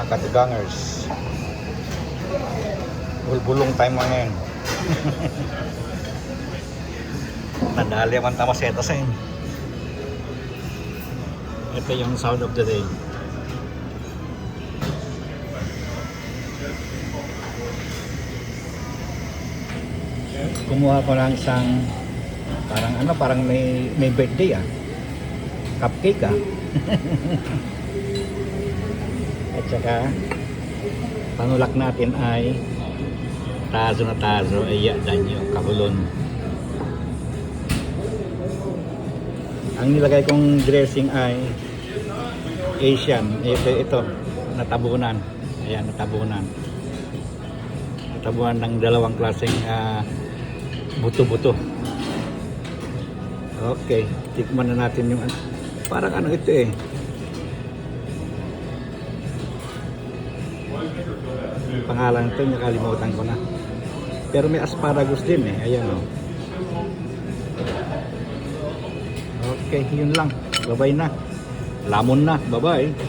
mga katugangers. Bulbulong time mo ngayon. Nadali man tama seta sa inyo. Ito yung sound of the day. Kumuha ko lang isang parang may birthday cupcake at saka panulak natin ay tazo na tazo ay danyo kabulon. Ang nilagay kong dressing ay Asian. Ito natabunan. Ayan, natabunan ng dalawang klaseng buto-buto. Okay, tikman na natin yung parang ito yung pangalan ito, nakalimutan ko na. Pero may asparagus din ayan Okay, yun lang. Bye-bye na. Lamon na. Bye-bye.